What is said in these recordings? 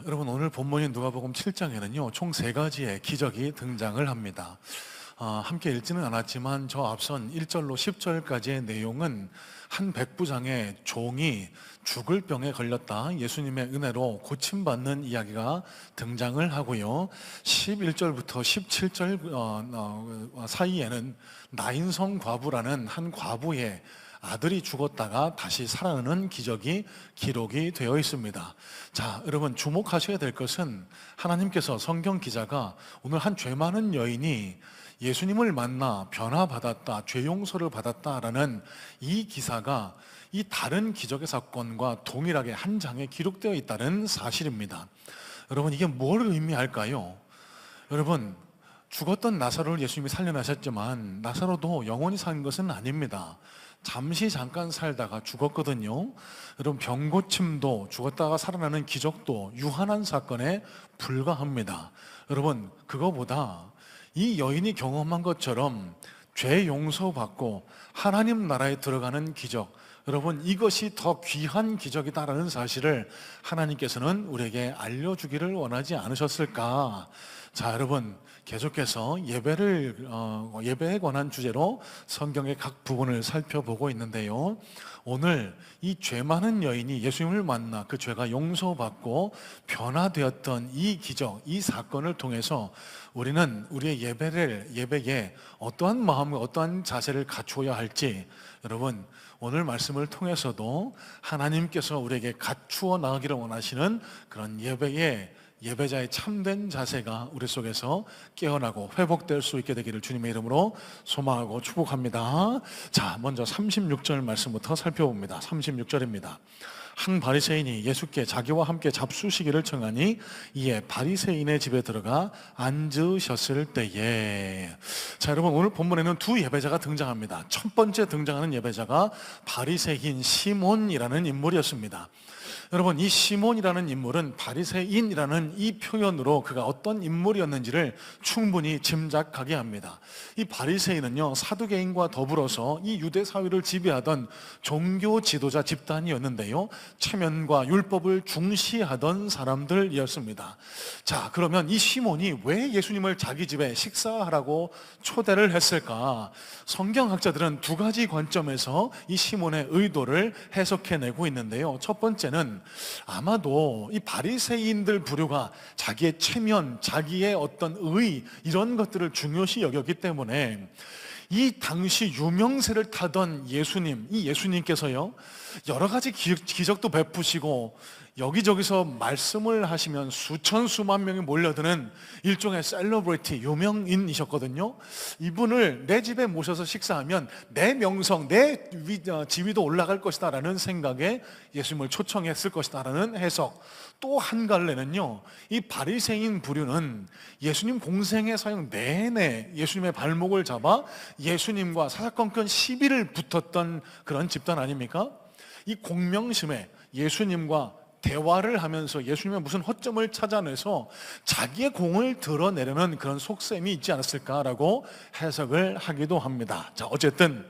여러분 오늘 본문인 누가복음 7장에는요 총 3가지의 기적이 등장을 합니다. 함께 읽지는 않았지만 저 앞선 1절로 10절까지의 내용은 한 백부장의 종이 죽을 병에 걸렸다 예수님의 은혜로 고침받는 이야기가 등장을 하고요, 11절부터 17절 사이에는 나인성 과부라는 한 과부의 아들이 죽었다가 다시 살아나는 기적이 기록이 되어 있습니다. 자, 여러분 주목하셔야 될 것은 하나님께서, 성경 기자가 오늘 한 죄 많은 여인이 예수님을 만나 변화받았다, 죄 용서를 받았다라는 이 기사가 이 다른 기적의 사건과 동일하게 한 장에 기록되어 있다는 사실입니다. 여러분 이게 뭘 의미할까요? 여러분 죽었던 나사로를 예수님이 살려나셨지만 나사로도 영원히 산 것은 아닙니다. 잠시 잠깐 살다가 죽었거든요. 여러분 병고침도 죽었다가 살아나는 기적도 유한한 사건에 불과합니다. 여러분 그거보다 이 여인이 경험한 것처럼 죄 용서받고 하나님 나라에 들어가는 기적, 여러분 이것이 더 귀한 기적이다라는 사실을 하나님께서는 우리에게 알려주기를 원하지 않으셨을까? 자, 여러분 계속해서 예배에 관한 주제로 성경의 각 부분을 살펴보고 있는데요, 오늘 이 죄 많은 여인이 예수님을 만나 그 죄가 용서받고 변화되었던 이 기적, 이 사건을 통해서 우리는 우리의 예배에 어떠한 마음과 어떠한 자세를 갖추어야 할지, 여러분 오늘 말씀을 통해서도 하나님께서 우리에게 갖추어 나가기를 원하시는 그런 예배자의 참된 자세가 우리 속에서 깨어나고 회복될 수 있게 되기를 주님의 이름으로 소망하고 축복합니다. 자, 먼저 36절 말씀부터 살펴봅니다. 36절입니다. 한 바리새인이 예수께 자기와 함께 잡수시기를 청하니 이에 바리새인의 집에 들어가 앉으셨을 때에, 자 여러분 오늘 본문에는 두 예배자가 등장합니다. 첫 번째 등장하는 예배자가 바리새인 시몬이라는 인물이었습니다. 여러분 이 시몬이라는 인물은 바리새인이라는 이 표현으로 그가 어떤 인물이었는지를 충분히 짐작하게 합니다. 이 바리새인은요 사두개인과 더불어서 이 유대 사회를 지배하던 종교 지도자 집단이었는데요, 체면과 율법을 중시하던 사람들이었습니다. 자, 그러면 이 시몬이 왜 예수님을 자기 집에 식사하라고 초대를 했을까? 성경학자들은 두 가지 관점에서 이 시몬의 의도를 해석해내고 있는데요, 첫 번째는 아마도 이 바리새인들 부류가 자기의 체면, 자기의 어떤 의, 이런 것들을 중요시 여겼기 때문에 이 당시 유명세를 타던 예수님, 이 예수님께서요 여러 가지 기적도 베푸시고 여기저기서 말씀을 하시면 수천 수만 명이 몰려드는 일종의 셀러브리티, 유명인이셨거든요. 이분을 내 집에 모셔서 식사하면 내 명성, 내 지위도 올라갈 것이다 라는 생각에 예수님을 초청했을 것이다 라는 해석. 또 한 갈래는요, 이 바리새인 부류는 예수님 공생의 사역 내내 예수님의 발목을 잡아 예수님과 사사건건 시비를 붙었던 그런 집단 아닙니까? 이 공명심에 예수님과 대화를 하면서 예수님의 무슨 허점을 찾아내서 자기의 공을 드러내려는 그런 속셈이 있지 않았을까라고 해석을 하기도 합니다. 자, 어쨌든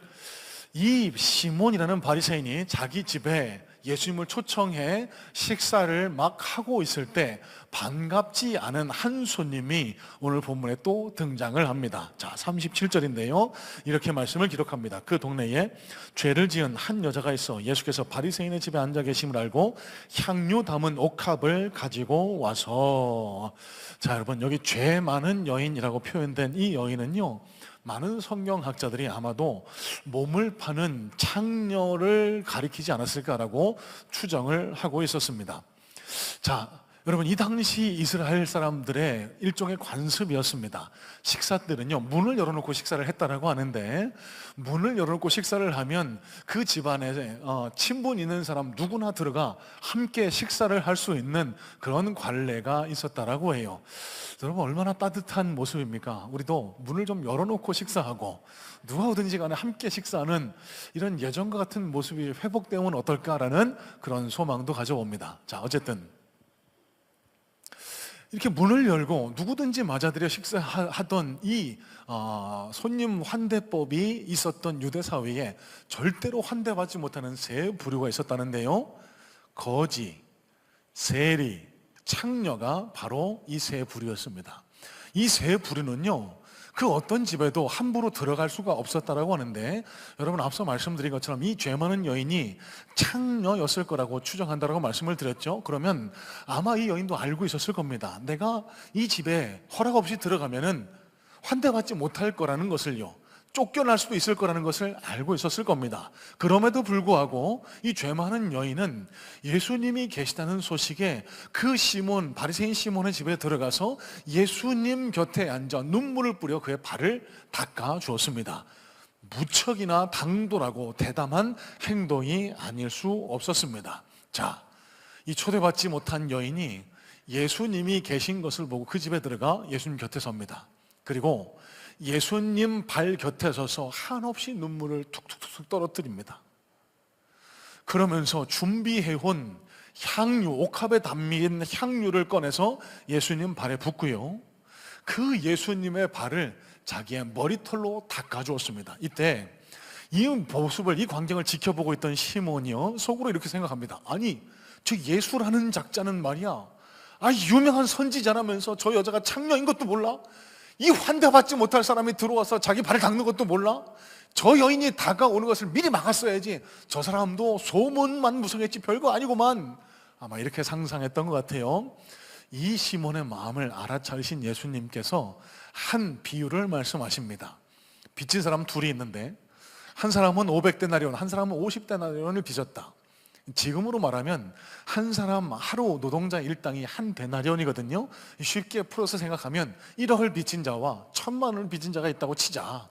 이 시몬이라는 바리새인이 자기 집에 예수님을 초청해 식사를 막 하고 있을 때 반갑지 않은 한 손님이 오늘 본문에 또 등장을 합니다. 자, 37절인데요 이렇게 말씀을 기록합니다. 그 동네에 죄를 지은 한 여자가 있어 예수께서 바리새인의 집에 앉아 계심을 알고 향유 담은 옥합을 가지고 와서, 자 여러분 여기 죄 많은 여인이라고 표현된 이 여인은요, 많은 성경학자들이 아마도 몸을 파는 창녀를 가리키지 않았을까라고 추정을 하고 있었습니다. 자, 여러분 이 당시 이스라엘 사람들의 일종의 관습이었습니다. 식사 때는요 문을 열어놓고 식사를 했다라고 하는데, 문을 열어놓고 식사를 하면 그 집안에 친분 있는 사람 누구나 들어가 함께 식사를 할 수 있는 그런 관례가 있었다라고 해요. 여러분 얼마나 따뜻한 모습입니까? 우리도 문을 좀 열어놓고 식사하고 누가 오든지 간에 함께 식사하는 이런 예전과 같은 모습이 회복되면 어떨까라는 그런 소망도 가져옵니다. 자, 어쨌든 이렇게 문을 열고 누구든지 맞아들여 식사하던 이 손님 환대법이 있었던 유대 사회에 절대로 환대받지 못하는 세 부류가 있었다는데요, 거지, 세리, 창녀가 바로 이 세 부류였습니다. 이 세 부류는요, 그 어떤 집에도 함부로 들어갈 수가 없었다라고 하는데, 여러분 앞서 말씀드린 것처럼 이 죄 많은 여인이 창녀였을 거라고 추정한다라고 말씀을 드렸죠. 그러면 아마 이 여인도 알고 있었을 겁니다. 내가 이 집에 허락 없이 들어가면은 환대받지 못할 거라는 것을요, 쫓겨날 수도 있을 거라는 것을 알고 있었을 겁니다. 그럼에도 불구하고 이 죄 많은 여인은 예수님이 계시다는 소식에 그 시몬, 바리새인 시몬의 집에 들어가서 예수님 곁에 앉아 눈물을 뿌려 그의 발을 닦아 주었습니다. 무척이나 당돌하고 대담한 행동이 아닐 수 없었습니다. 자, 이 초대받지 못한 여인이 예수님이 계신 것을 보고 그 집에 들어가 예수님 곁에 섭니다. 그리고 예수님 발 곁에 서서 한없이 눈물을 툭툭툭 떨어뜨립니다. 그러면서 준비해온 향유, 옥합에 담긴 향유를 꺼내서 예수님 발에 붓고요, 그 예수님의 발을 자기의 머리털로 닦아주었습니다. 이때 이 모습을, 이 광경을 지켜보고 있던 시몬이요, 속으로 이렇게 생각합니다. 아니, 저 예수라는 작자는 말이야, 유명한 선지자라면서 저 여자가 창녀인 것도 몰라? 이 환대받지 못할 사람이 들어와서 자기 발을 닦는 것도 몰라? 저 여인이 다가오는 것을 미리 막았어야지. 저 사람도 소문만 무성했지 별거 아니구만. 아마 이렇게 상상했던 것 같아요. 이 시몬의 마음을 알아차리신 예수님께서 한 비유를 말씀하십니다. 빚진 사람 둘이 있는데, 한 사람은 500데나리온, 한 사람은 50데나리온을 빚었다. 지금으로 말하면 한 사람 하루 노동자 일당이 한 데나리온이거든요. 쉽게 풀어서 생각하면 1억을 빚진 자와 1,000만 원을 빚진 자가 있다고 치자.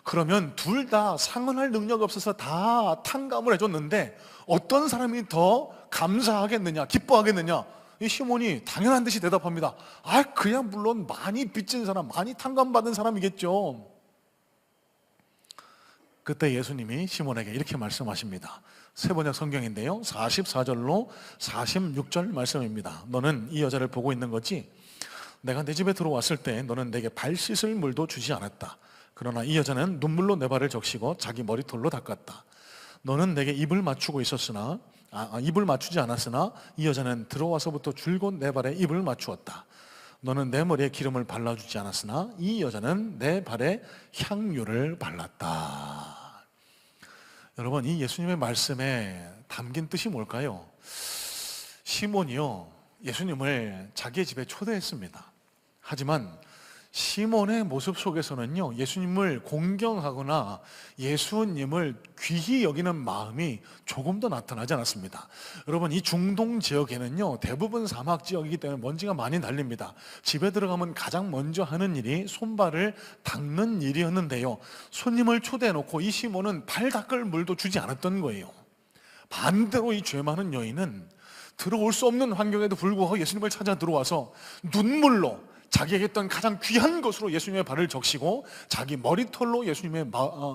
그러면 둘 다 상환할 능력이 없어서 다 탕감을 해줬는데 어떤 사람이 더 감사하겠느냐, 기뻐하겠느냐? 이 시몬이 당연한 듯이 대답합니다. 그냥 물론 많이 빚진 사람, 많이 탕감받은 사람이겠죠. 그때 예수님이 시몬에게 이렇게 말씀하십니다. 세번역 성경인데요, 44절로 46절 말씀입니다. 너는 이 여자를 보고 있는 거지? 내가 내 집에 들어왔을 때 너는 내게 발 씻을 물도 주지 않았다. 그러나 이 여자는 눈물로 내 발을 적시고 자기 머리털로 닦았다. 너는 내게 입을 맞추고 있었으나 입을 맞추지 않았으나 이 여자는 들어와서부터 줄곧 내 발에 입을 맞추었다. 너는 내 머리에 기름을 발라주지 않았으나 이 여자는 내 발에 향유를 발랐다. 여러분, 이 예수님의 말씀에 담긴 뜻이 뭘까요? 시몬이요, 예수님을 자기의 집에 초대했습니다. 하지만 시몬의 모습 속에서는요, 예수님을 공경하거나 예수님을 귀히 여기는 마음이 조금도 나타나지 않았습니다. 여러분, 이 중동 지역에는요, 대부분 사막 지역이기 때문에 먼지가 많이 날립니다. 집에 들어가면 가장 먼저 하는 일이 손발을 닦는 일이었는데요, 손님을 초대해놓고 이 시몬은 발 닦을 물도 주지 않았던 거예요. 반대로 이 죄 많은 여인은 들어올 수 없는 환경에도 불구하고 예수님을 찾아 들어와서 눈물로 자기에게 있던 가장 귀한 것으로 예수님의 발을 적시고 자기 머리털로 예수님의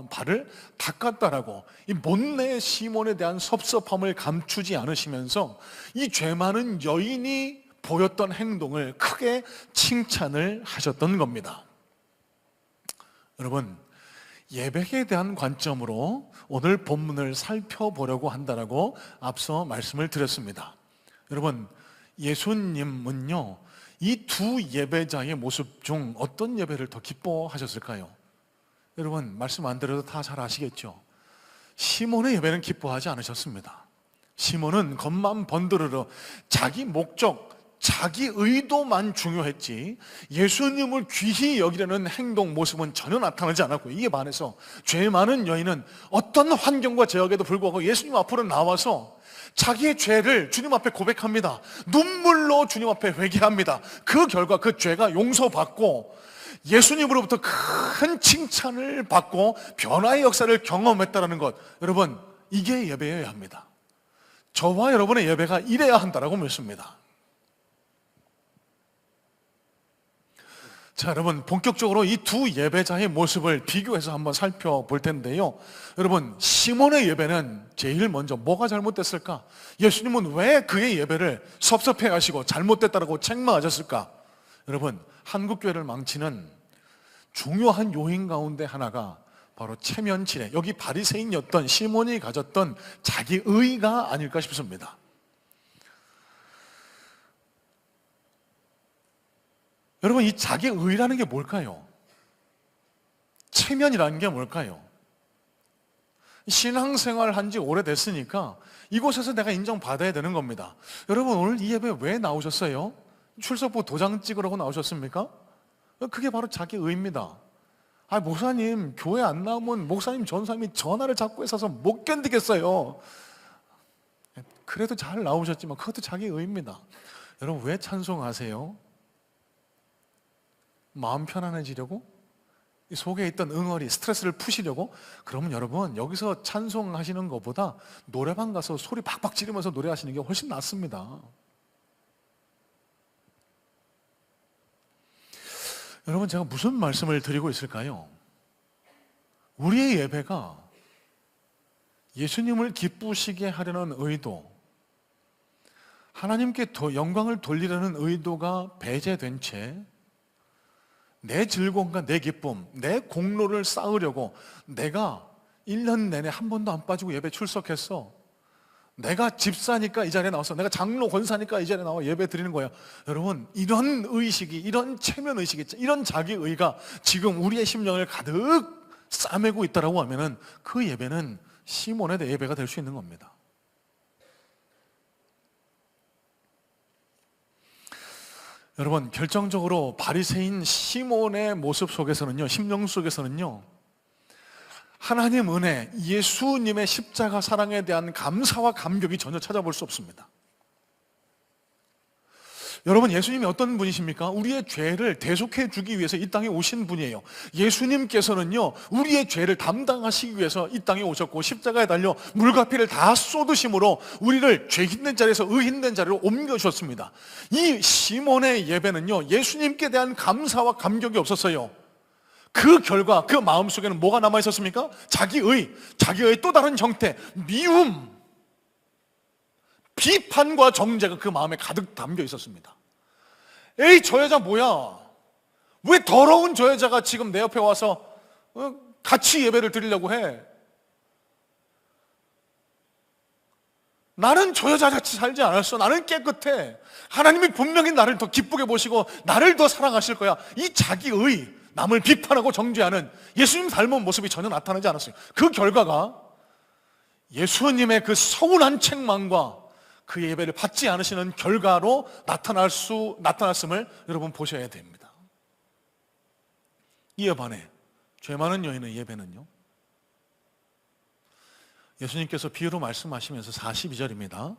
발을 닦았다라고, 이 못내 시몬에 대한 섭섭함을 감추지 않으시면서 이 죄 많은 여인이 보였던 행동을 크게 칭찬을 하셨던 겁니다. 여러분, 예배에 대한 관점으로 오늘 본문을 살펴보려고 한다라고 앞서 말씀을 드렸습니다. 여러분, 예수님은요, 이 두 예배자의 모습 중 어떤 예배를 더 기뻐하셨을까요? 여러분, 말씀 안 드려도 다 잘 아시겠죠? 시몬의 예배는 기뻐하지 않으셨습니다. 시몬은 겉만 번드르르 자기 목적, 자기 의도만 중요했지 예수님을 귀히 여기려는 행동, 모습은 전혀 나타나지 않았고, 이에 반해서 죄 많은 여인은 어떤 환경과 제약에도 불구하고 예수님 앞으로 나와서 자기의 죄를 주님 앞에 고백합니다. 눈물로 주님 앞에 회개합니다. 그 결과 그 죄가 용서받고 예수님으로부터 큰 칭찬을 받고 변화의 역사를 경험했다는 것, 여러분, 이게 예배여야 합니다. 저와 여러분의 예배가 이래야 한다라고 믿습니다. 자, 여러분, 본격적으로 이 두 예배자의 모습을 비교해서 한번 살펴볼 텐데요, 여러분, 시몬의 예배는 제일 먼저 뭐가 잘못됐을까? 예수님은 왜 그의 예배를 섭섭해 하시고 잘못됐다고 책망하셨을까? 여러분, 한국교회를 망치는 중요한 요인 가운데 하나가 바로 체면치레, 여기 바리새인이었던 시몬이 가졌던 자기 의가 아닐까 싶습니다. 여러분, 이 자기의라는 게 뭘까요? 체면이라는 게 뭘까요? 신앙생활 한 지 오래됐으니까 이곳에서 내가 인정받아야 되는 겁니다. 여러분, 오늘 이 예배 왜 나오셨어요? 출석부 도장 찍으라고 나오셨습니까? 그게 바로 자기의입니다. 목사님, 교회 안 나오면 목사님, 전사님이 전화를 자꾸 해서 못 견디겠어요. 그래도 잘 나오셨지만 그것도 자기의입니다. 여러분, 왜 찬송하세요? 마음 편안해지려고? 속에 있던 응어리, 스트레스를 푸시려고? 그러면 여러분, 여기서 찬송하시는 것보다 노래방 가서 소리 박박 지르면서 노래하시는 게 훨씬 낫습니다. 여러분, 제가 무슨 말씀을 드리고 있을까요? 우리의 예배가 예수님을 기쁘시게 하려는 의도, 하나님께 더 영광을 돌리려는 의도가 배제된 채 내 즐거움과 내 기쁨, 내 공로를 쌓으려고 내가 1년 내내 한 번도 안 빠지고 예배 출석했어, 내가 집사니까 이 자리에 나왔어, 내가 장로 권사니까 이 자리에 나와 예배 드리는 거야. 여러분, 이런 의식이, 이런 체면의식이, 이런 자기의가 지금 우리의 심령을 가득 싸매고 있다라고 하면은 그 예배는 시몬의 예배가 될 수 있는 겁니다. 여러분, 결정적으로 바리새인 시몬의 모습 속에서는요, 심령 속에서는요, 하나님 은혜, 예수님의 십자가 사랑에 대한 감사와 감격이 전혀 찾아볼 수 없습니다. 여러분, 예수님이 어떤 분이십니까? 우리의 죄를 대속해 주기 위해서 이 땅에 오신 분이에요. 예수님께서는요, 우리의 죄를 담당하시기 위해서 이 땅에 오셨고 십자가에 달려 물과 피를 다 쏟으심으로 우리를 죄 있는 자리에서 의 있는 자리로 옮겨주셨습니다. 이 시몬의 예배는요, 예수님께 대한 감사와 감격이 없었어요. 그 결과 그 마음속에는 뭐가 남아있었습니까? 자기의 또 다른 형태, 미움, 비판과 정죄가 그 마음에 가득 담겨 있었습니다. 에이, 저 여자 뭐야? 왜 더러운 저 여자가 지금 내 옆에 와서 같이 예배를 드리려고 해? 나는 저 여자같이 살지 않았어. 나는 깨끗해. 하나님이 분명히 나를 더 기쁘게 보시고 나를 더 사랑하실 거야. 이 자기의, 남을 비판하고 정죄하는 예수님 닮은 모습이 전혀 나타나지 않았어요. 그 결과가 예수님의 그 서운한 책망과 그 예배를 받지 않으시는 결과로 나타났음을 여러분 보셔야 됩니다. 이에 반해 죄 많은 여인의 예배는요, 예수님께서 비유로 말씀하시면서 42절입니다.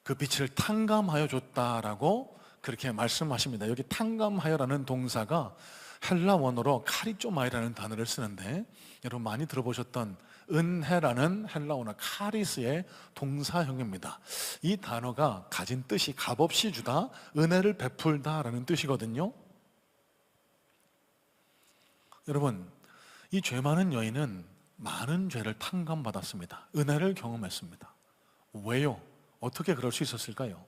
그 빛을 탕감하여 줬다라고 그렇게 말씀하십니다. 여기 탕감하여라는 동사가 헬라 원어로 카리조마이라는 단어를 쓰는데, 여러분 많이 들어보셨던 은혜라는 헬라어나 카리스의 동사형입니다. 이 단어가 가진 뜻이 값없이 주다, 은혜를 베풀다라는 뜻이거든요. 여러분, 이 죄 많은 여인은 많은 죄를 탕감받았습니다. 은혜를 경험했습니다. 왜요? 어떻게 그럴 수 있었을까요?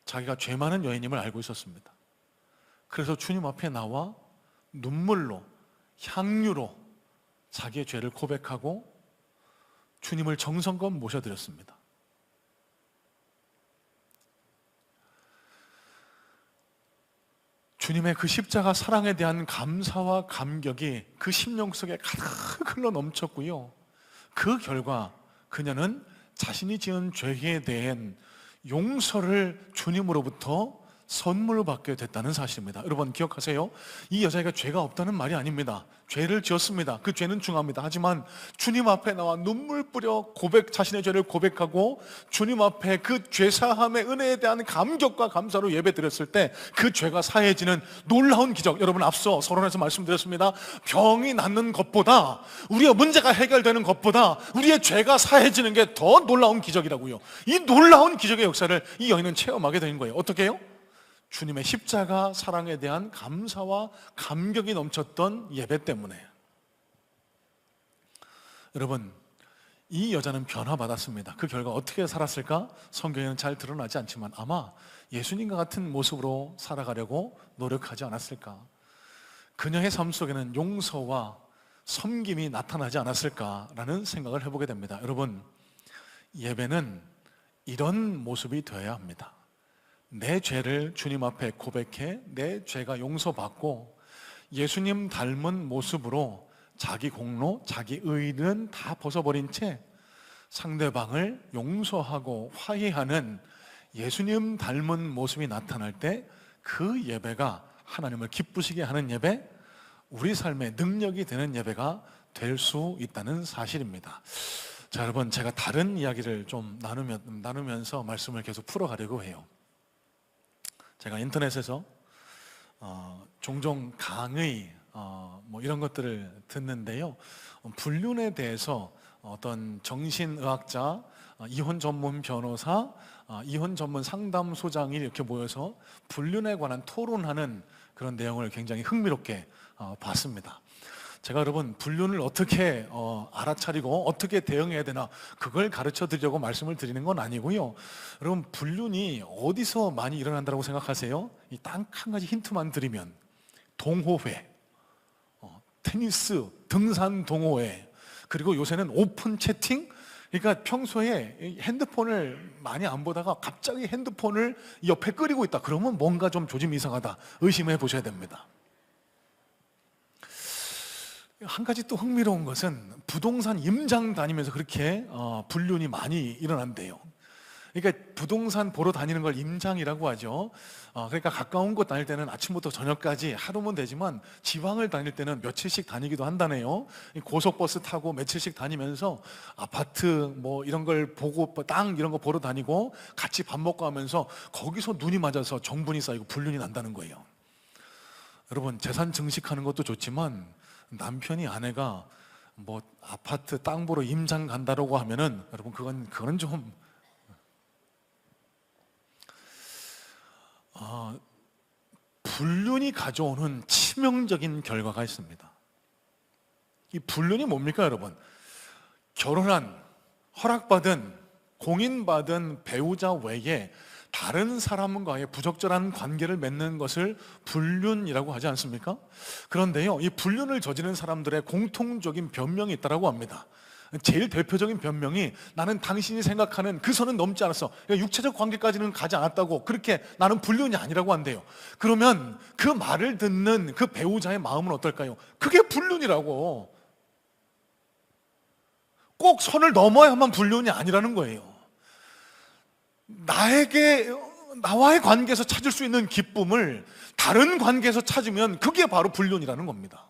자기가 죄 많은 여인임을 알고 있었습니다. 그래서 주님 앞에 나와 눈물로, 향유로 자기의 죄를 고백하고 주님을 정성껏 모셔드렸습니다. 주님의 그 십자가 사랑에 대한 감사와 감격이 그 심령 속에 가득 흘러 넘쳤고요, 그 결과 그녀는 자신이 지은 죄에 대한 용서를 주님으로부터 선물을 받게 됐다는 사실입니다. 여러분 기억하세요. 이 여자애가 죄가 없다는 말이 아닙니다. 죄를 지었습니다. 그 죄는 중합니다. 하지만 주님 앞에 나와 눈물 뿌려 자신의 죄를 고백하고 주님 앞에 그 죄사함의 은혜에 대한 감격과 감사로 예배드렸을 때 그 죄가 사해지는 놀라운 기적, 여러분 앞서 서론에서 말씀드렸습니다. 병이 낫는 것보다, 우리의 문제가 해결되는 것보다 우리의 죄가 사해지는 게 더 놀라운 기적이라고요. 이 놀라운 기적의 역사를 이 여인은 체험하게 된 거예요. 어떻게 해요? 주님의 십자가 사랑에 대한 감사와 감격이 넘쳤던 예배 때문에. 여러분, 이 여자는 변화받았습니다. 그 결과 어떻게 살았을까? 성경에는 잘 드러나지 않지만 아마 예수님과 같은 모습으로 살아가려고 노력하지 않았을까? 그녀의 삶 속에는 용서와 섬김이 나타나지 않았을까라는 생각을 해보게 됩니다. 여러분, 예배는 이런 모습이 되어야 합니다. 내 죄를 주님 앞에 고백해 내 죄가 용서받고 예수님 닮은 모습으로 자기 공로, 자기 의는 다 벗어버린 채 상대방을 용서하고 화해하는 예수님 닮은 모습이 나타날 때 그 예배가 하나님을 기쁘시게 하는 예배, 우리 삶의 능력이 되는 예배가 될 수 있다는 사실입니다. 자, 여러분, 제가 다른 이야기를 좀 나누면서 말씀을 계속 풀어가려고 해요. 제가 인터넷에서 종종 강의 뭐 이런 것들을 듣는데요, 불륜에 대해서 어떤 정신의학자, 이혼 전문 변호사, 이혼 전문 상담소장이 이렇게 모여서 불륜에 관한 토론하는 그런 내용을 굉장히 흥미롭게 봤습니다. 제가 여러분, 불륜을 어떻게 알아차리고 어떻게 대응해야 되나 그걸 가르쳐 드리려고 말씀을 드리는 건 아니고요. 여러분, 불륜이 어디서 많이 일어난다고 생각하세요? 이 딱 한 가지 힌트만 드리면 동호회, 테니스, 등산 동호회, 그리고 요새는 오픈 채팅. 그러니까 평소에 핸드폰을 많이 안 보다가 갑자기 핸드폰을 옆에 끄리고 있다, 그러면 뭔가 좀 조짐 이상하다 의심해 보셔야 됩니다. 한 가지 또 흥미로운 것은 부동산 임장 다니면서 그렇게 불륜이 많이 일어난대요. 그러니까 부동산 보러 다니는 걸 임장이라고 하죠. 그러니까 가까운 곳 다닐 때는 아침부터 저녁까지 하루면 되지만 지방을 다닐 때는 며칠씩 다니기도 한다네요. 고속버스 타고 며칠씩 다니면서 아파트 뭐 이런 걸 보고, 땅 이런 거 보러 다니고 같이 밥 먹고 하면서 거기서 눈이 맞아서 정분이 쌓이고 불륜이 난다는 거예요. 여러분, 재산 증식하는 것도 좋지만 남편이 아내가 뭐 아파트 땅 보러 임장 간다라고 하면은 여러분, 그건 좀 불륜이 가져오는 치명적인 결과가 있습니다. 이 불륜이 뭡니까, 여러분? 결혼한, 허락받은, 공인받은 배우자 외에 다른 사람과의 부적절한 관계를 맺는 것을 불륜이라고 하지 않습니까? 그런데요, 이 불륜을 저지른 사람들의 공통적인 변명이 있다고 합니다. 제일 대표적인 변명이, 나는 당신이 생각하는 그 선은 넘지 않았어, 육체적 관계까지는 가지 않았다고, 그렇게 나는 불륜이 아니라고 한대요. 그러면 그 말을 듣는 그 배우자의 마음은 어떨까요? 그게 불륜이라고. 꼭 선을 넘어야만 불륜이 아니라는 거예요. 나와의 관계에서 찾을 수 있는 기쁨을 다른 관계에서 찾으면 그게 바로 불륜이라는 겁니다.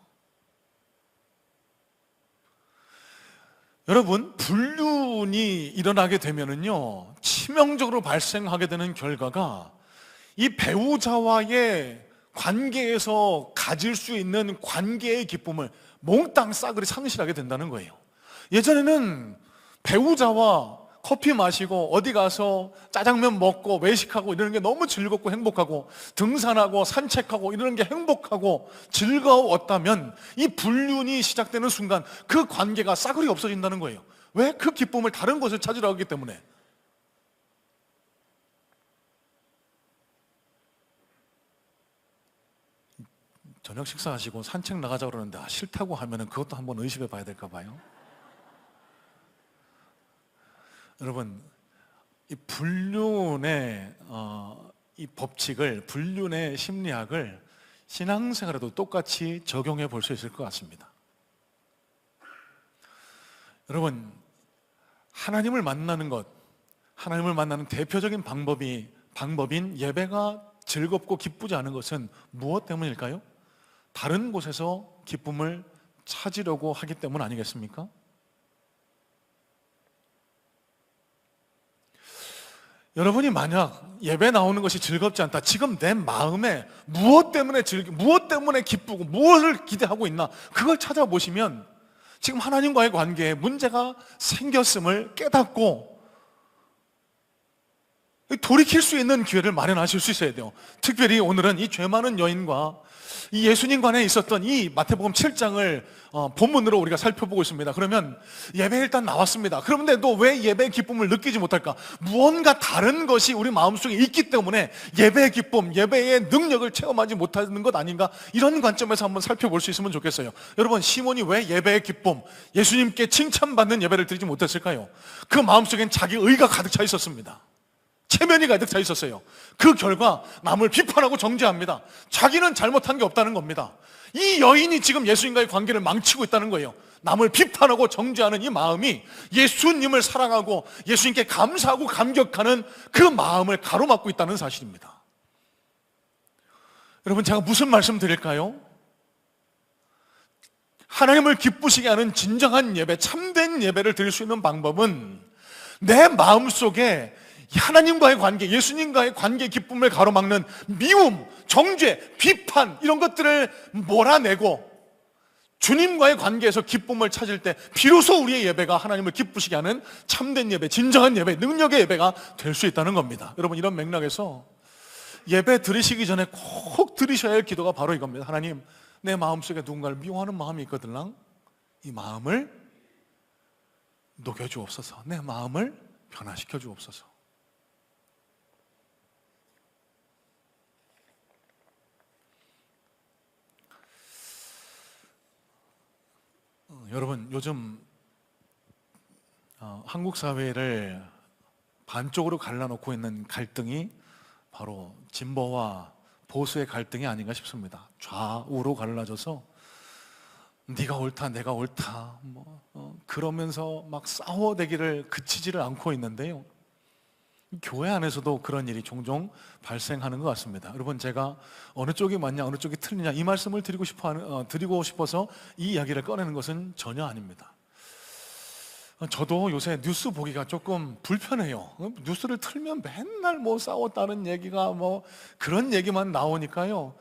여러분, 불륜이 일어나게 되면은요, 치명적으로 발생하게 되는 결과가 이 배우자와의 관계에서 가질 수 있는 관계의 기쁨을 몽땅 싸그리 상실하게 된다는 거예요. 예전에는 배우자와 커피 마시고 어디 가서 짜장면 먹고 외식하고 이러는 게 너무 즐겁고 행복하고, 등산하고 산책하고 이러는 게 행복하고 즐거웠다면, 이 불륜이 시작되는 순간 그 관계가 싸그리 없어진다는 거예요. 왜? 그 기쁨을 다른 곳을 찾으러 가기 때문에. 저녁 식사하시고 산책 나가자 그러는데 싫다고 하면은 그것도 한번 의식해 봐야 될까 봐요. 여러분, 이 불륜의 이 법칙을, 불륜의 심리학을 신앙생활에도 똑같이 적용해 볼 수 있을 것 같습니다. 여러분, 하나님을 만나는 것, 하나님을 만나는 대표적인 방법인 예배가 즐겁고 기쁘지 않은 것은 무엇 때문일까요? 다른 곳에서 기쁨을 찾으려고 하기 때문 아니겠습니까? 여러분이 만약 예배 나오는 것이 즐겁지 않다, 지금 내 마음에 무엇 때문에 기쁘고 무엇을 기대하고 있나, 그걸 찾아보시면 지금 하나님과의 관계에 문제가 생겼음을 깨닫고 돌이킬 수 있는 기회를 마련하실 수 있어야 돼요. 특별히 오늘은 이 죄 많은 여인과 이 예수님관에 있었던 이 마태복음 7장을 본문으로 우리가 살펴보고 있습니다. 그러면 예배 일단 나왔습니다. 그런데도 왜 예배의 기쁨을 느끼지 못할까? 무언가 다른 것이 우리 마음속에 있기 때문에 예배의 기쁨, 예배의 능력을 체험하지 못하는 것 아닌가? 이런 관점에서 한번 살펴볼 수 있으면 좋겠어요. 여러분, 시몬이 왜 예배의 기쁨, 예수님께 칭찬받는 예배를 드리지 못했을까요? 그 마음속엔 자기 의가 가득 차 있었습니다. 체면이 가득 차 있었어요. 그 결과 남을 비판하고 정죄합니다. 자기는 잘못한 게 없다는 겁니다. 이 여인이 지금 예수님과의 관계를 망치고 있다는 거예요. 남을 비판하고 정죄하는 이 마음이 예수님을 사랑하고 예수님께 감사하고 감격하는 그 마음을 가로막고 있다는 사실입니다. 여러분, 제가 무슨 말씀 드릴까요? 하나님을 기쁘시게 하는 진정한 예배, 참된 예배를 드릴 수 있는 방법은 내 마음속에 하나님과의 관계, 예수님과의 관계 기쁨을 가로막는 미움, 정죄, 비판 이런 것들을 몰아내고 주님과의 관계에서 기쁨을 찾을 때 비로소 우리의 예배가 하나님을 기쁘시게 하는 참된 예배, 진정한 예배, 능력의 예배가 될 수 있다는 겁니다. 여러분, 이런 맥락에서 예배 드리시기 전에 꼭 드리셔야 할 기도가 바로 이겁니다. 하나님, 내 마음속에 누군가를 미워하는 마음이 있거든요. 이 마음을 녹여주옵소서. 내 마음을 변화시켜 주옵소서. 여러분, 요즘 한국 사회를 반쪽으로 갈라놓고 있는 갈등이 바로 진보와 보수의 갈등이 아닌가 싶습니다. 좌우로 갈라져서 네가 옳다, 내가 옳다, 그러면서 막 싸워대기를 그치지를 않고 있는데요. 교회 안에서도 그런 일이 종종 발생하는 것 같습니다. 여러분, 제가 어느 쪽이 맞냐, 어느 쪽이 틀리냐 이 말씀을 드리고 싶어서 이 이야기를 꺼내는 것은 전혀 아닙니다. 저도 요새 뉴스 보기가 조금 불편해요. 뉴스를 틀면 맨날 싸웠다는 얘기가 그런 얘기만 나오니까요.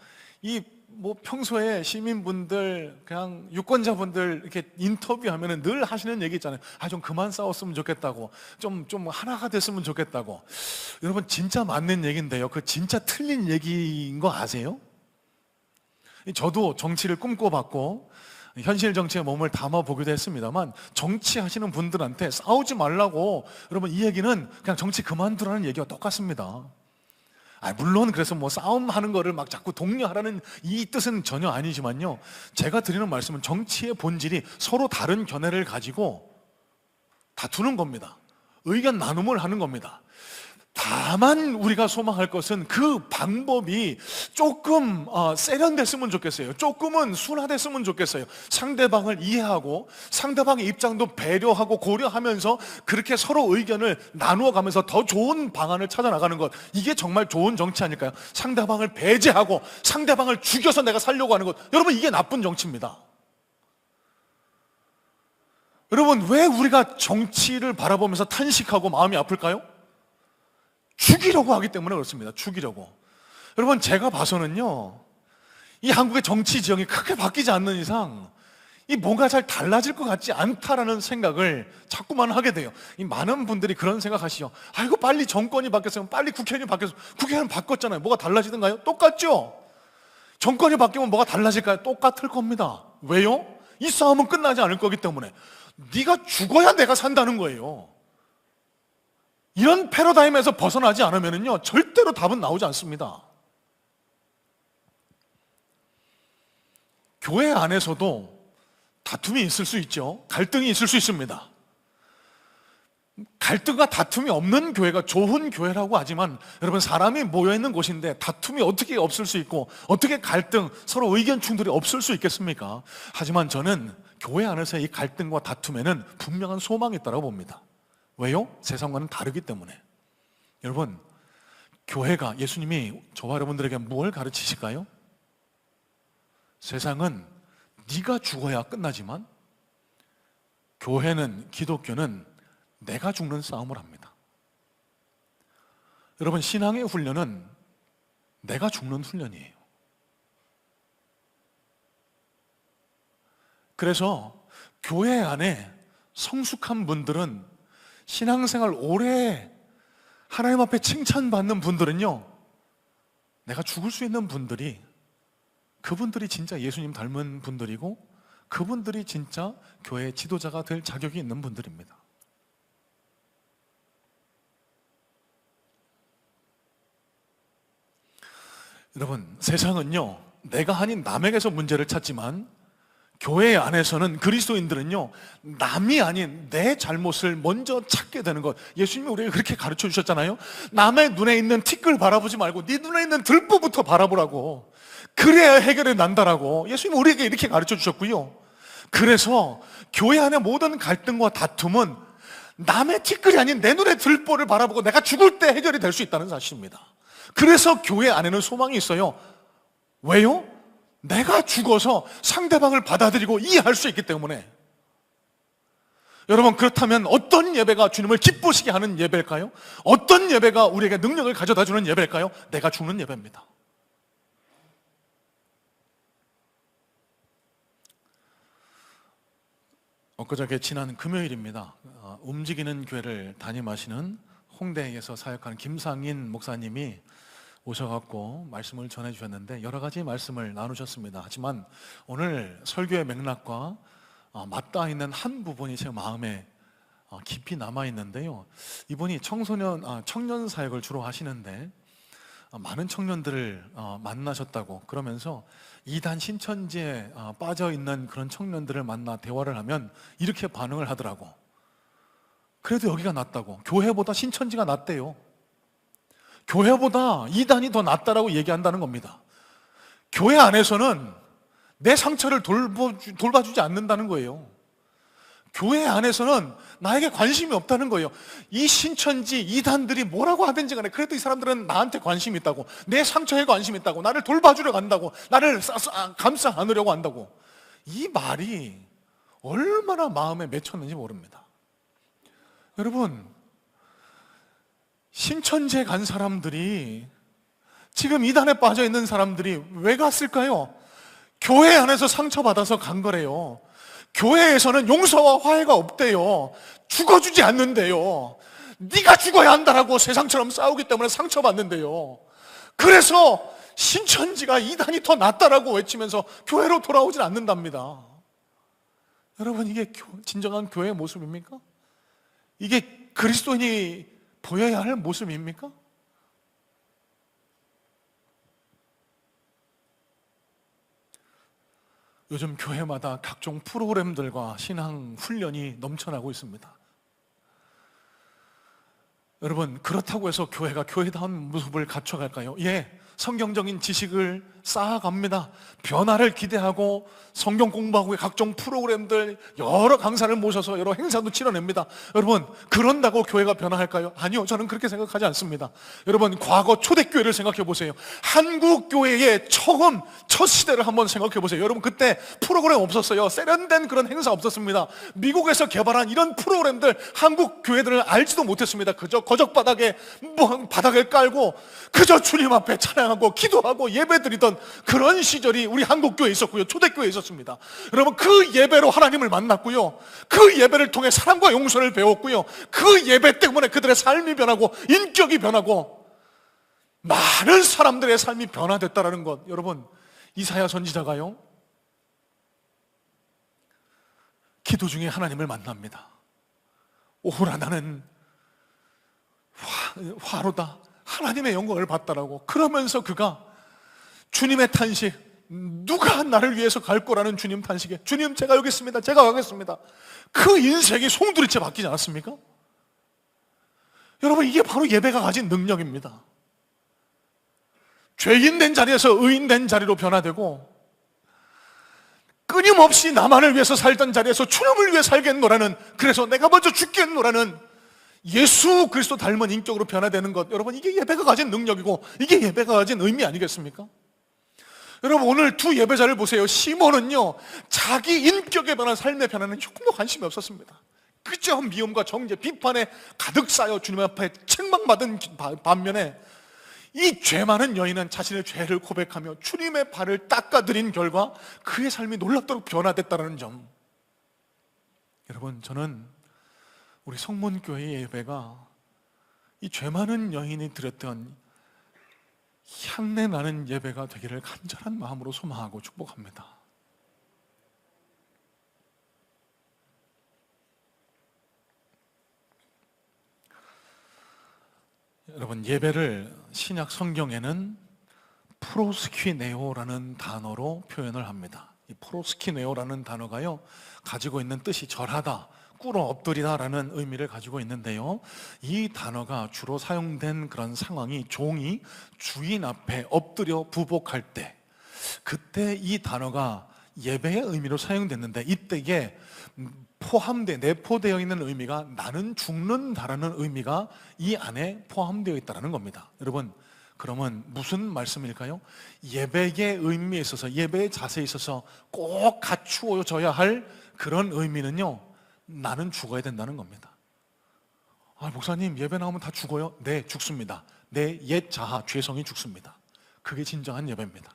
평소에 시민분들, 그냥 유권자분들 이렇게 인터뷰하면은 늘 하시는 얘기 있잖아요. 좀 그만 싸웠으면 좋겠다고. 좀 하나가 됐으면 좋겠다고. 여러분, 진짜 맞는 얘기인데요. 그 진짜 틀린 얘기인 거 아세요? 저도 정치를 꿈꿔봤고, 현실 정치에 몸을 담아보기도 했습니다만, 정치하시는 분들한테 싸우지 말라고, 여러분, 이 얘기는 그냥 정치 그만두라는 얘기와 똑같습니다. 물론 그래서 싸움하는 거를 막 자꾸 독려하라는 이 뜻은 전혀 아니지만요, 제가 드리는 말씀은 정치의 본질이 서로 다른 견해를 가지고 다투는 겁니다. 의견 나눔을 하는 겁니다. 다만 우리가 소망할 것은 그 방법이 조금 세련됐으면 좋겠어요. 조금은 순화됐으면 좋겠어요. 상대방을 이해하고 상대방의 입장도 배려하고 고려하면서 그렇게 서로 의견을 나누어 가면서 더 좋은 방안을 찾아 나가는 것, 이게 정말 좋은 정치 아닐까요? 상대방을 배제하고 상대방을 죽여서 내가 살려고 하는 것, 여러분, 이게 나쁜 정치입니다. 여러분, 왜 우리가 정치를 바라보면서 탄식하고 마음이 아플까요? 죽이려고 하기 때문에 그렇습니다. 죽이려고. 여러분, 제가 봐서는요, 이 한국의 정치 지형이 크게 바뀌지 않는 이상 뭔가 잘 달라질 것 같지 않다라는 생각을 자꾸만 하게 돼요. 많은 분들이 그런 생각하시죠. 아이고, 빨리 정권이 바뀌었으면, 빨리 국회의원이 바뀌었으면. 국회의원 바꿨잖아요. 뭐가 달라지던가요? 똑같죠? 정권이 바뀌면 뭐가 달라질까요? 똑같을 겁니다. 왜요? 이 싸움은 끝나지 않을 거기 때문에. 네가 죽어야 내가 산다는 거예요. 이런 패러다임에서 벗어나지 않으면요, 절대로 답은 나오지 않습니다. 교회 안에서도 다툼이 있을 수 있죠. 갈등이 있을 수 있습니다. 갈등과 다툼이 없는 교회가 좋은 교회라고 하지만, 여러분, 사람이 모여있는 곳인데 다툼이 어떻게 없을 수 있고, 어떻게 갈등, 서로 의견 충돌이 없을 수 있겠습니까? 하지만 저는 교회 안에서의 이 갈등과 다툼에는 분명한 소망이 있다고 봅니다. 왜요? 세상과는 다르기 때문에. 여러분, 교회가, 예수님이 저와 여러분들에게 뭘 가르치실까요? 세상은 네가 죽어야 끝나지만 교회는, 기독교는 내가 죽는 싸움을 합니다. 여러분, 신앙의 훈련은 내가 죽는 훈련이에요. 그래서 교회 안에 성숙한 분들은, 신앙생활 오래 하나님 앞에 칭찬받는 분들은요, 내가 죽을 수 있는 분들이, 그분들이 진짜 예수님 닮은 분들이고, 그분들이 진짜 교회의 지도자가 될 자격이 있는 분들입니다. 여러분, 세상은요, 내가 아닌 남에게서 문제를 찾지만 교회 안에서는 그리스도인들은요, 남이 아닌 내 잘못을 먼저 찾게 되는 것. 예수님이 우리에게 그렇게 가르쳐 주셨잖아요. 남의 눈에 있는 티끌 바라보지 말고 네 눈에 있는 들보부터 바라보라고. 그래야 해결이 난다라고 예수님이 우리에게 이렇게 가르쳐 주셨고요. 그래서 교회 안의 모든 갈등과 다툼은 남의 티끌이 아닌 내 눈에 들보를 바라보고 내가 죽을 때 해결이 될 수 있다는 사실입니다. 그래서 교회 안에는 소망이 있어요. 왜요? 내가 죽어서 상대방을 받아들이고 이해할 수 있기 때문에. 여러분, 그렇다면 어떤 예배가 주님을 기쁘시게 하는 예배일까요? 어떤 예배가 우리에게 능력을 가져다 주는 예배일까요? 내가 죽는 예배입니다. 엊그저께 지난 금요일입니다. 움직이는 교회를 담임하시는 홍대에서 사역하는 김상인 목사님이 오셔갖고 말씀을 전해주셨는데 여러 가지 말씀을 나누셨습니다. 하지만 오늘 설교의 맥락과 맞닿아 있는 한 부분이 제 마음에 깊이 남아 있는데요. 이분이 청년 사역을 주로 하시는데 많은 청년들을 만나셨다고, 그러면서 이단 신천지에 빠져 있는 그런 청년들을 만나 대화를 하면 이렇게 반응을 하더라고. 그래도 여기가 낫다고. 교회보다 신천지가 낫대요. 교회보다 이단이 더 낫다라고 얘기한다는 겁니다. 교회 안에서는 내 상처를 돌봐주지 않는다는 거예요. 교회 안에서는 나에게 관심이 없다는 거예요. 이 신천지 이단들이 뭐라고 하든지 간에 그래도 이 사람들은 나한테 관심이 있다고, 내 상처에 관심이 있다고, 나를 돌봐주려 간다고, 나를 감싸 안으려고 한다고. 이 말이 얼마나 마음에 맺혔는지 모릅니다. 여러분, 신천지에 간 사람들이, 지금 이단에 빠져 있는 사람들이 왜 갔을까요? 교회 안에서 상처받아서 간 거래요. 교회에서는 용서와 화해가 없대요. 죽어주지 않는데요. 네가 죽어야 한다라고 세상처럼 싸우기 때문에 상처받는데요. 그래서 신천지가 이단이 더 낫다라고 외치면서 교회로 돌아오진 않는답니다. 여러분, 이게 진정한 교회의 모습입니까? 이게 그리스도인이 보여야 할 모습입니까? 요즘 교회마다 각종 프로그램들과 신앙 훈련이 넘쳐나고 있습니다. 여러분, 그렇다고 해서 교회가 교회다운 모습을 갖춰갈까요? 예, 성경적인 지식을 쌓아갑니다. 변화를 기대하고 성경 공부하고 각종 프로그램들, 여러 강사를 모셔서 여러 행사도 치러냅니다. 여러분, 그런다고 교회가 변화할까요? 아니요, 저는 그렇게 생각하지 않습니다. 여러분, 과거 초대교회를 생각해 보세요. 한국 교회의 첫 시대를 한번 생각해 보세요. 여러분, 그때 프로그램 없었어요. 세련된 그런 행사 없었습니다. 미국에서 개발한 이런 프로그램들 한국 교회들은 알지도 못했습니다. 그저 거적바닥에 바닥을 깔고 그저 주님 앞에 찬양하고 기도하고 예배드리던 그런 시절이 우리 한국 교회에 있었고요. 초대교회에 있었습니다. 여러분, 그 예배로 하나님을 만났고요. 그 예배를 통해 사랑과 용서를 배웠고요. 그 예배 때문에 그들의 삶이 변하고 인격이 변하고 많은 사람들의 삶이 변화됐다라는 것. 여러분, 이사야 선지자가요, 기도 중에 하나님을 만납니다. 오호라, 나는 화로다, 하나님의 영광을 받다라고. 그러면서 그가 주님의 탄식, 누가 나를 위해서 갈 거라는 주님 탄식에, 주님 제가 여기 있습니다, 제가 가겠습니다. 그 인생이 송두리째 바뀌지 않았습니까? 여러분, 이게 바로 예배가 가진 능력입니다. 죄인 된 자리에서 의인 된 자리로 변화되고, 끊임없이 나만을 위해서 살던 자리에서 주님을 위해 살겠노라는, 그래서 내가 먼저 죽겠노라는 예수 그리스도 닮은 인격으로 변화되는 것. 여러분, 이게 예배가 가진 능력이고 이게 예배가 가진 의미 아니겠습니까? 여러분, 오늘 두 예배자를 보세요. 시몬은요, 자기 인격에 변한 삶의 변화는 조금도 관심이 없었습니다. 그저 미움과 정죄, 비판에 가득 쌓여 주님 앞에 책망받은 반면에 이 죄 많은 여인은 자신의 죄를 고백하며 주님의 발을 닦아드린 결과 그의 삶이 놀랍도록 변화됐다는 점. 여러분, 저는 우리 성문교회의 예배가 이 죄 많은 여인이 드렸던 향내 나는 예배가 되기를 간절한 마음으로 소망하고 축복합니다. 여러분, 예배를 신약 성경에는 프로스퀴네오라는 단어로 표현을 합니다. 이 프로스키네오라는 단어가요, 가지고 있는 뜻이 절하다, 꿇어 엎드리다라는 의미를 가지고 있는데요, 이 단어가 주로 사용된 그런 상황이 종이 주인 앞에 엎드려 부복할 때, 그때 이 단어가 예배의 의미로 사용됐는데, 이때에 내포되어 있는 의미가 나는 죽는다라는 의미가 이 안에 포함되어 있다는 겁니다. 여러분, 그러면 무슨 말씀일까요? 예배의 의미에 있어서, 예배의 자세에 있어서 꼭 갖추어져야 할 그런 의미는요, 나는 죽어야 된다는 겁니다. 아, 목사님, 예배 나오면 다 죽어요? 네, 죽습니다. 내 옛 자아, 죄성이 죽습니다. 그게 진정한 예배입니다.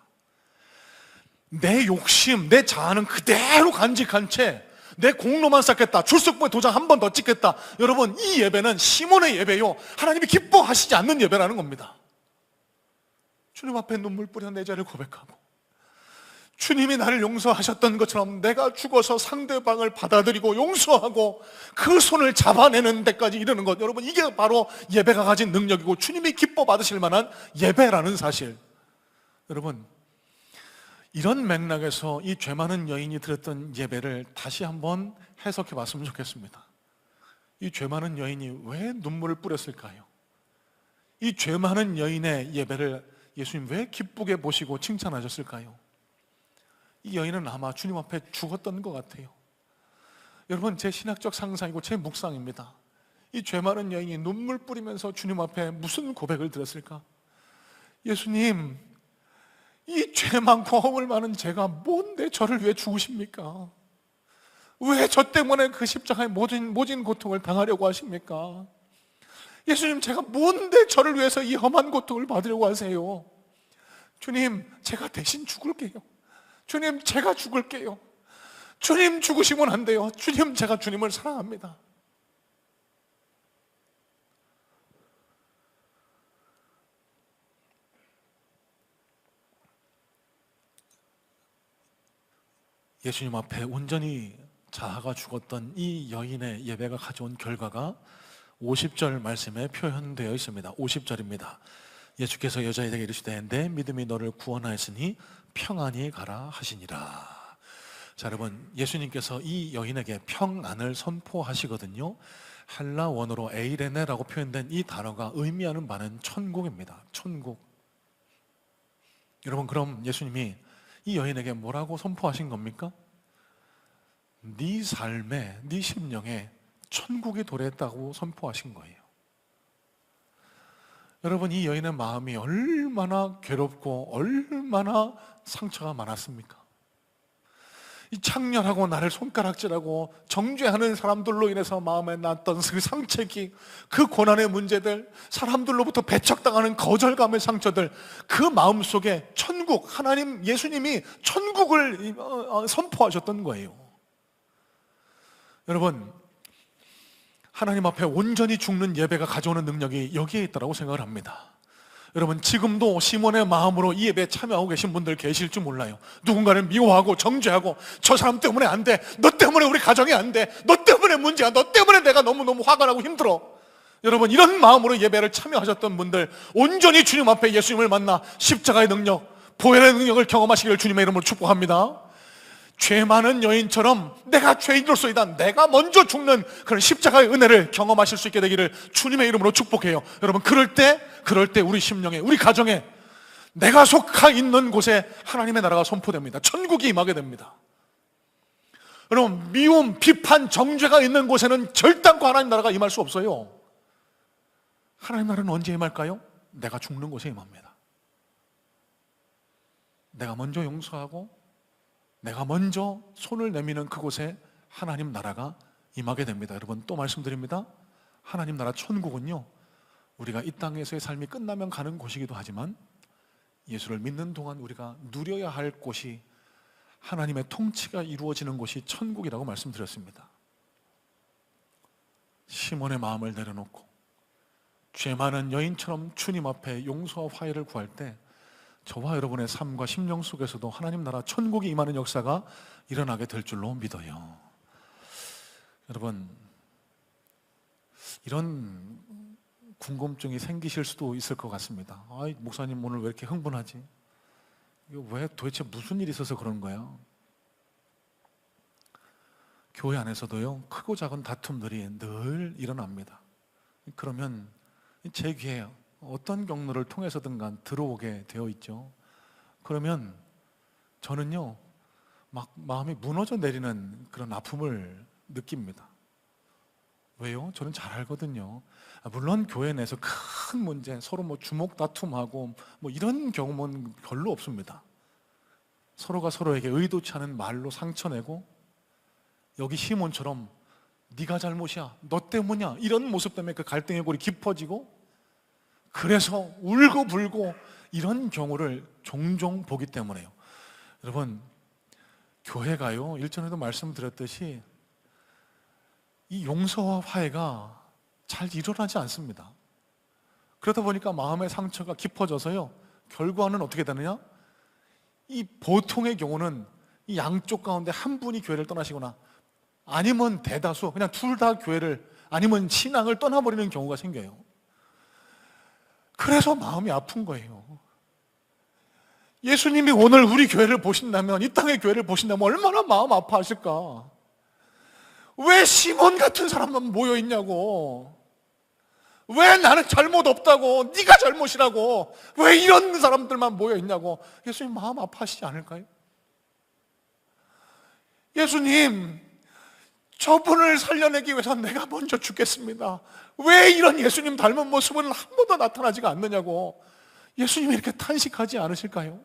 내 욕심, 내 자아는 그대로 간직한 채 내 공로만 쌓겠다, 출석부에 도장 한 번 더 찍겠다. 여러분, 이 예배는 시몬의 예배요, 하나님이 기뻐하시지 않는 예배라는 겁니다. 주님 앞에 눈물 뿌려 내 죄를 고백하고, 주님이 나를 용서하셨던 것처럼 내가 죽어서 상대방을 받아들이고 용서하고 그 손을 잡아내는 데까지 이르는 것, 여러분, 이게 바로 예배가 가진 능력이고 주님이 기뻐 받으실 만한 예배라는 사실. 여러분, 이런 맥락에서 이 죄 많은 여인이 드렸던 예배를 다시 한번 해석해 봤으면 좋겠습니다. 이 죄 많은 여인이 왜 눈물을 뿌렸을까요? 이 죄 많은 여인의 예배를 예수님 왜 기쁘게 보시고 칭찬하셨을까요? 이 여인은 아마 주님 앞에 죽었던 것 같아요. 여러분, 제 신학적 상상이고 제 묵상입니다. 이 죄 많은 여인이 눈물 뿌리면서 주님 앞에 무슨 고백을 드렸을까? 예수님, 이 죄 많고 허물 많은 제가 뭔데 저를 왜 죽으십니까? 왜 저 때문에 그 십자가의 모진 고통을 당하려고 하십니까? 예수님, 제가 뭔데 저를 위해서 이 험한 고통을 받으려고 하세요? 주님, 제가 대신 죽을게요. 주님, 제가 죽을게요. 주님, 죽으시면 안 돼요. 주님, 제가 주님을 사랑합니다. 예수님 앞에 온전히 자아가 죽었던 이 여인의 예배가 가져온 결과가 50절 말씀에 표현되어 있습니다. 50절입니다. 예수께서 여자에게 이르시되 내 믿음이 너를 구원하였으니 평안히 가라 하시니라. 자, 여러분, 예수님께서 이 여인에게 평안을 선포하시거든요. 헬라 원어로 에이레네라고 표현된 이 단어가 의미하는 바는 천국입니다. 천국. 여러분, 그럼 예수님이 이 여인에게 뭐라고 선포하신 겁니까? 네 삶에, 네 심령에 천국이 도래했다고 선포하신 거예요. 여러분, 이 여인의 마음이 얼마나 괴롭고 얼마나 상처가 많았습니까? 이 창렬하고 나를 손가락질하고 정죄하는 사람들로 인해서 마음에 났던 그 상처기, 그 고난의 문제들, 사람들로부터 배척당하는 거절감의 상처들, 그 마음속에 천국, 하나님, 예수님이 천국을 선포하셨던 거예요. 여러분, 하나님 앞에 온전히 죽는 예배가 가져오는 능력이 여기에 있다고 생각을 합니다. 여러분, 지금도 시몬의 마음으로 이 예배에 참여하고 계신 분들 계실 줄 몰라요. 누군가를 미워하고 정죄하고 저 사람 때문에 안 돼, 너 때문에 우리 가정이 안 돼, 너 때문에 문제야, 너 때문에 내가 너무너무 화가 나고 힘들어. 여러분, 이런 마음으로 예배를 참여하셨던 분들, 온전히 주님 앞에 예수님을 만나 십자가의 능력, 보혈의 능력을 경험하시기를 주님의 이름으로 축복합니다. 죄 많은 여인처럼 내가 죄인으로서이다, 내가 먼저 죽는 그런 십자가의 은혜를 경험하실 수 있게 되기를 주님의 이름으로 축복해요. 여러분, 그럴 때 우리 심령에, 우리 가정에, 내가 속하 있는 곳에 하나님의 나라가 선포됩니다. 천국이 임하게 됩니다. 여러분, 미움, 비판, 정죄가 있는 곳에는 절단코 하나님 나라가 임할 수 없어요. 하나님 나라는 언제 임할까요? 내가 죽는 곳에 임합니다. 내가 먼저 용서하고 내가 먼저 손을 내미는 그곳에 하나님 나라가 임하게 됩니다. 여러분, 또 말씀드립니다. 하나님 나라 천국은요, 우리가 이 땅에서의 삶이 끝나면 가는 곳이기도 하지만 예수를 믿는 동안 우리가 누려야 할 곳이, 하나님의 통치가 이루어지는 곳이 천국이라고 말씀드렸습니다. 시몬의 마음을 내려놓고 죄 많은 여인처럼 주님 앞에 용서와 화해를 구할 때 저와 여러분의 삶과 심령 속에서도 하나님 나라 천국이 임하는 역사가 일어나게 될 줄로 믿어요. 여러분, 이런 궁금증이 생기실 수도 있을 것 같습니다. 목사님 오늘 왜 이렇게 흥분하지? 이거 왜, 도대체 무슨 일이 있어서 그런 거야? 교회 안에서도요, 크고 작은 다툼들이 늘 일어납니다. 그러면 제 귀에 어떤 경로를 통해서든 간 들어오게 되어 있죠. 그러면 저는요, 막 마음이 무너져 내리는 그런 아픔을 느낍니다. 왜요? 저는 잘 알거든요. 물론 교회 내에서 큰 문제, 서로 뭐 주먹 다툼하고 뭐 이런 경험은 별로 없습니다. 서로가 서로에게 의도치 않은 말로 상처내고, 여기 시몬처럼 네가 잘못이야, 너 때문이야, 이런 모습 때문에 그 갈등의 골이 깊어지고, 그래서 울고 불고 이런 경우를 종종 보기 때문에요. 여러분, 교회가요, 일전에도 말씀드렸듯이 이 용서와 화해가 잘 일어나지 않습니다. 그러다 보니까 마음의 상처가 깊어져서요, 결과는 어떻게 되느냐? 이 보통의 경우는 이 양쪽 가운데 한 분이 교회를 떠나시거나, 아니면 대다수 그냥 둘 다 교회를, 아니면 신앙을 떠나버리는 경우가 생겨요. 그래서 마음이 아픈 거예요. 예수님이 오늘 우리 교회를 보신다면, 이 땅의 교회를 보신다면 얼마나 마음 아파하실까? 왜 시몬 같은 사람만 모여 있냐고, 왜 나는 잘못 없다고, 네가 잘못이라고, 왜 이런 사람들만 모여 있냐고. 예수님 마음 아파하시지 않을까요? 예수님, 저분을 살려내기 위해서 내가 먼저 죽겠습니다. 왜 이런 예수님 닮은 모습은 한 번도 나타나지가 않느냐고 예수님이 이렇게 탄식하지 않으실까요?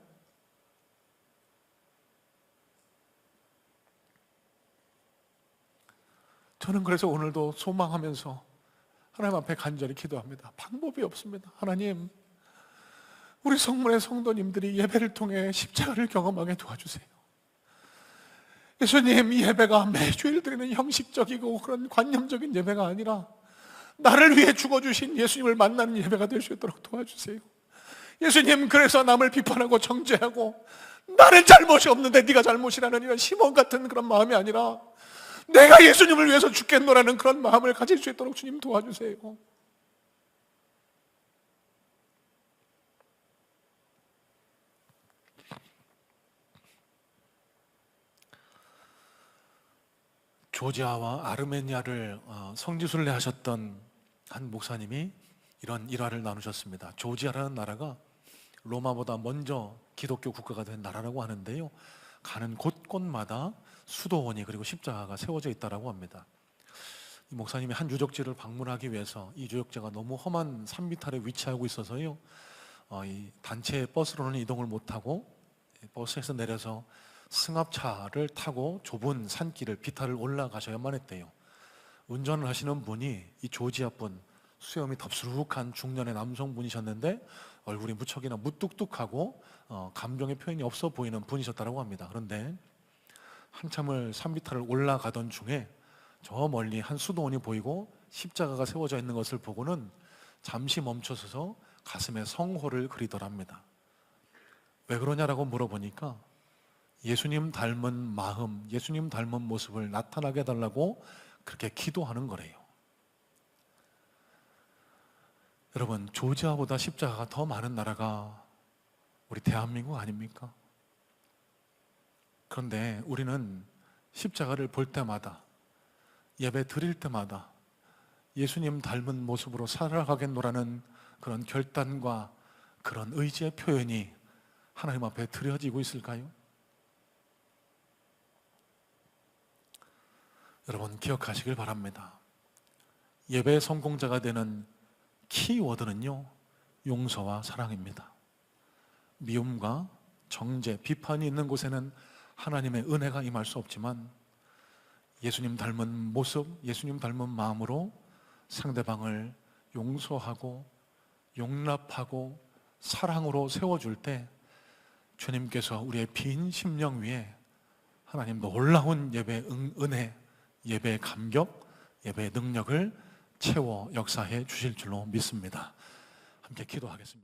저는 그래서 오늘도 소망하면서 하나님 앞에 간절히 기도합니다. 방법이 없습니다. 하나님, 우리 성문의 성도님들이 예배를 통해 십자가를 경험하게 도와주세요. 예수님, 이 예배가 매주일 드리는 형식적이고 그런 관념적인 예배가 아니라 나를 위해 죽어주신 예수님을 만나는 예배가 될 수 있도록 도와주세요. 예수님, 그래서 남을 비판하고 정죄하고 나는 잘못이 없는데 네가 잘못이라는 이런 시몬 같은 그런 마음이 아니라 내가 예수님을 위해서 죽겠노라는 그런 마음을 가질 수 있도록 주님 도와주세요. 조지아와 아르메니아를 성지순례 하셨던 한 목사님이 이런 일화를 나누셨습니다. 조지아라는 나라가 로마보다 먼저 기독교 국가가 된 나라라고 하는데요, 가는 곳곳마다 수도원이 그리고 십자가가 세워져 있다고 합니다. 이 목사님이 한 유적지를 방문하기 위해서, 이 유적지가 너무 험한 산비탈에 위치하고 있어서요, 이 단체 버스로는 이동을 못하고 버스에서 내려서 승합차를 타고 좁은 산길을 비탈을 올라가셔야만 했대요. 운전을 하시는 분이 이 조지아 분, 수염이 덥수룩한 중년의 남성분이셨는데 얼굴이 무척이나 무뚝뚝하고 감정의 표현이 없어 보이는 분이셨다고 합니다. 그런데 한참을 산비탈을 올라가던 중에 저 멀리 한 수도원이 보이고 십자가가 세워져 있는 것을 보고는 잠시 멈춰서서 가슴에 성호를 그리더랍니다. 왜 그러냐라고 물어보니까 예수님 닮은 마음, 예수님 닮은 모습을 나타나게 해달라고 그렇게 기도하는 거래요. 여러분, 조지아보다 십자가가 더 많은 나라가 우리 대한민국 아닙니까? 그런데 우리는 십자가를 볼 때마다, 예배 드릴 때마다 예수님 닮은 모습으로 살아가겠노라는 그런 결단과 그런 의지의 표현이 하나님 앞에 드려지고 있을까요? 여러분, 기억하시길 바랍니다. 예배의 성공자가 되는 키워드는요, 용서와 사랑입니다. 미움과 정죄, 비판이 있는 곳에는 하나님의 은혜가 임할 수 없지만 예수님 닮은 모습, 예수님 닮은 마음으로 상대방을 용서하고 용납하고 사랑으로 세워줄 때 주님께서 우리의 빈 심령 위에 하나님 놀라운 예배의 은혜, 예배의 감격, 예배의 능력을 채워 역사해 주실 줄로 믿습니다. 함께 기도하겠습니다.